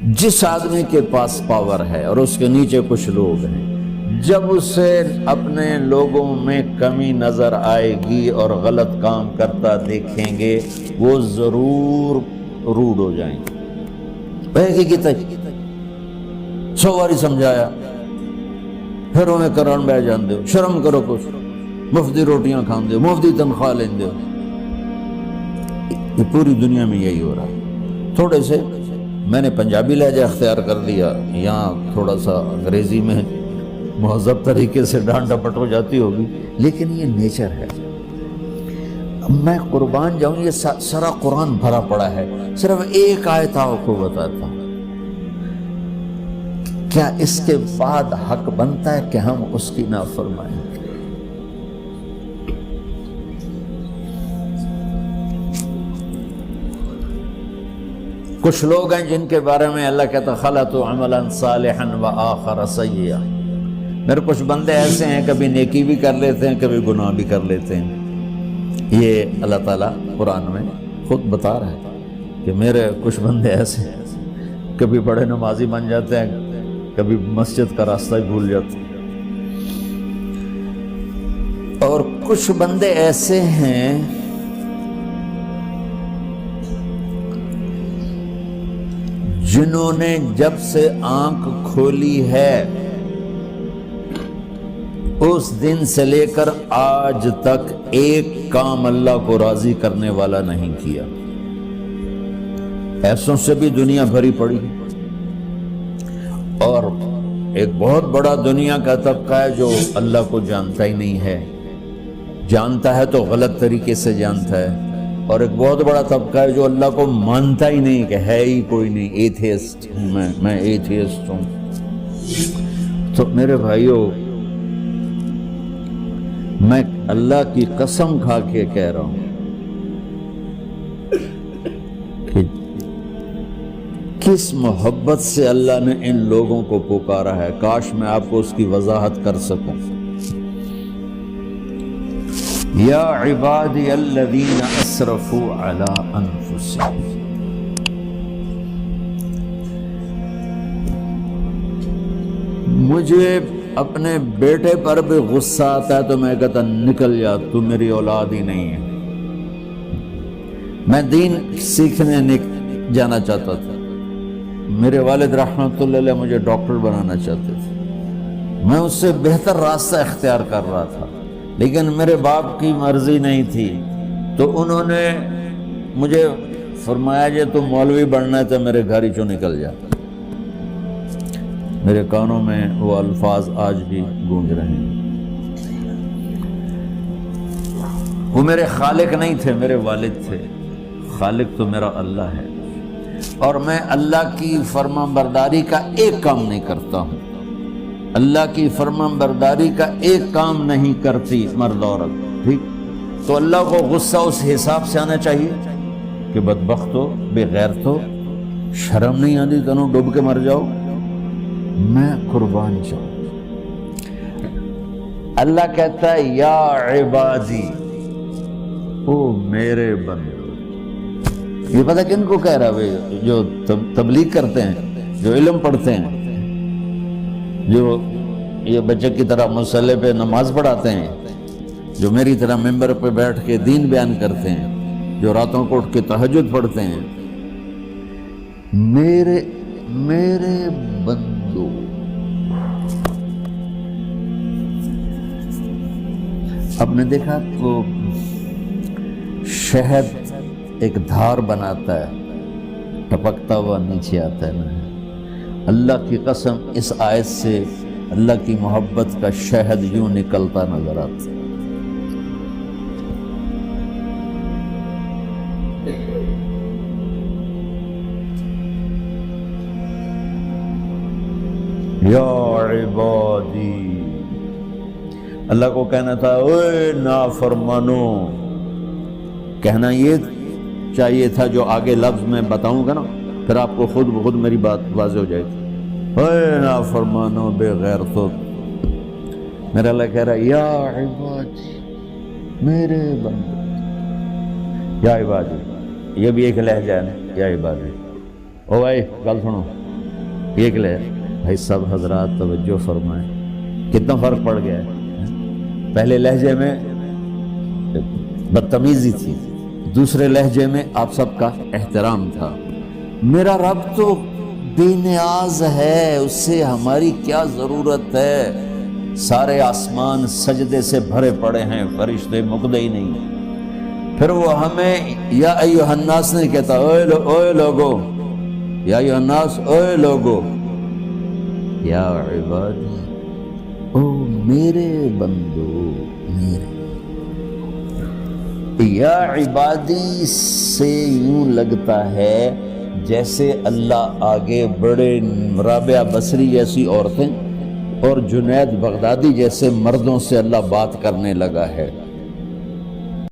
جس آدمی کے پاس پاور ہے اور اس کے نیچے کچھ لوگ ہیں، جب اسے اپنے لوگوں میں کمی نظر آئے گی اور غلط کام کرتا دیکھیں گے، وہ ضرور روڈ ہو جائیں گے۔ سو باری سمجھایا، پھر انہیں کرن بہ جان دو، شرم کرو، کچھ مفتی روٹیاں کھان دو، مفتی تنخواہ لیں دو۔ یہ پوری دنیا میں یہی ہو رہا ہے۔ تھوڑے سے میں نے پنجابی لہجہ اختیار کر دیا، یہاں تھوڑا سا انگریزی میں مہذب طریقے سے ڈانٹ ڈپٹ ہو جاتی ہوگی، لیکن یہ نیچر ہے۔ میں قربان جاؤں، یہ سارا قرآن بھرا پڑا ہے، صرف ایک آیت آپ کو بتاتا ہوں۔ کیا اس کے بعد حق بنتا ہے کہ ہم اس کی نافرمائیں؟ کچھ لوگ ہیں جن کے بارے میں اللہ کہتا خلطوا عملا صالحا وآخر سیئا۔ میرے کچھ بندے ایسے ہیں، کبھی نیکی بھی کر لیتے ہیں، کبھی گناہ بھی کر لیتے ہیں۔ یہ اللہ تعالیٰ قرآن میں خود بتا رہا ہے کہ میرے کچھ بندے ایسے ہیں، کبھی بڑے نمازی بن جاتے ہیں، کبھی مسجد کا راستہ ہی بھول جاتے ہیں، اور کچھ بندے ایسے ہیں جنہوں نے جب سے آنکھ کھولی ہے اس دن سے لے کر آج تک ایک کام اللہ کو راضی کرنے والا نہیں کیا۔ ایسوں سے بھی دنیا بھری پڑی ہے، اور ایک بہت بڑا دنیا کا طبقہ ہے جو اللہ کو جانتا ہی نہیں ہے، جانتا ہے تو غلط طریقے سے جانتا ہے، اور ایک بہت بڑا طبقہ ہے جو اللہ کو مانتا ہی نہیں، کہ ہے ہی کوئی نہیں، ایتھیسٹ ہوں میں ایتھیسٹ ہوں۔ تو میرے بھائیوں، میں اللہ کی قسم کھا کے کہہ رہا ہوں کہ کس محبت سے اللہ نے ان لوگوں کو پکارا ہے، کاش میں آپ کو اس کی وضاحت کر سکوں۔ یا عبادی الذین اسرفوا علی انفسہم، مجھے اپنے بیٹے پر بھی غصہ آتا ہے تو میں کہتا نکل جا، تو میری اولاد ہی نہیں ہے۔ میں دین سیکھنے جانا چاہتا تھا، میرے والد رحمۃ اللہ علیہ مجھے ڈاکٹر بنانا چاہتے تھے، میں اس سے بہتر راستہ اختیار کر رہا تھا، لیکن میرے باپ کی مرضی نہیں تھی، تو انہوں نے مجھے فرمایا جی تم مولوی بننا ہے تو میرے گھر ہی چوں نکل جا۔ میرے کانوں میں وہ الفاظ آج بھی گونج رہے ہیں۔ وہ میرے خالق نہیں تھے، میرے والد تھے، خالق تو میرا اللہ ہے، اور میں اللہ کی فرمان برداری کا ایک کام نہیں کرتا ہوں، اللہ کی فرمان برداری کا ایک کام نہیں کرتی مرد عورت، ٹھیک؟ تو اللہ کو غصہ اس حساب سے آنا چاہیے کہ بدبخت ہو، بے غیرت ہو، شرم نہیں آتی تنوں ڈوب کے مر جاؤ۔ میں قربان جاؤں، اللہ کہتا ہے یا عبادی، او میرے بندو۔ یہ پتہ کن کو کہہ رہا ہے؟ جو تبلیغ کرتے ہیں، جو علم پڑھتے ہیں، جو یہ بچے کی طرح مصلی پہ نماز پڑھاتے ہیں، جو میری طرح ممبر پہ بیٹھ کے دین بیان کرتے ہیں، جو راتوں کو اٹھ کے تہجد پڑھتے ہیں۔ میرے بندو، آپ نے دیکھا وہ شہد ایک دھار بناتا ہے، ٹپکتا ہوا نیچے آتا ہے نا؟ اللہ کی قسم اس آیت سے اللہ کی محبت کا شہد یوں نکلتا نظر آتا ہے۔ یا عبادی، اللہ کو کہنا تھا اوے نافرمانو، کہنا یہ چاہیے تھا جو آگے لفظ میں بتاؤں گا نا، پھر آپ کو خود بخود میری بات واضح ہو جائے گی۔ اوے نافرمانو، بے غیرتو، میرا اللہ کہہ رہا ہے یا عبادی، میرے بندے، یا عبادی، یہ بھی ایک لہجہ ہے نا، یا عبادی۔ او بھائی گل سنو، ایک لہجہ بھائی سب حضرات توجہ فرمائیں، کتنا فرق پڑ گیا ہے۔ پہلے لہجے میں بدتمیزی تھی، دوسرے لہجے میں آپ سب کا احترام تھا۔ میرا رب تو بے نیاز ہے، اس سے ہماری کیا ضرورت ہے، سارے آسمان سجدے سے بھرے پڑے ہیں، فرشتے مقدے ہی نہیں۔ پھر وہ ہمیں یا ایھا الناس نہیں کہتا، اوے لوگو، یا ایھا الناس، اوے لوگو، یا عبادی، او میرے بندو، میرے یا عبادی سے یوں لگتا ہے جیسے اللہ آگے بڑے رابعہ بصری جیسی عورتیں اور جنید بغدادی جیسے مردوں سے اللہ بات کرنے لگا ہے۔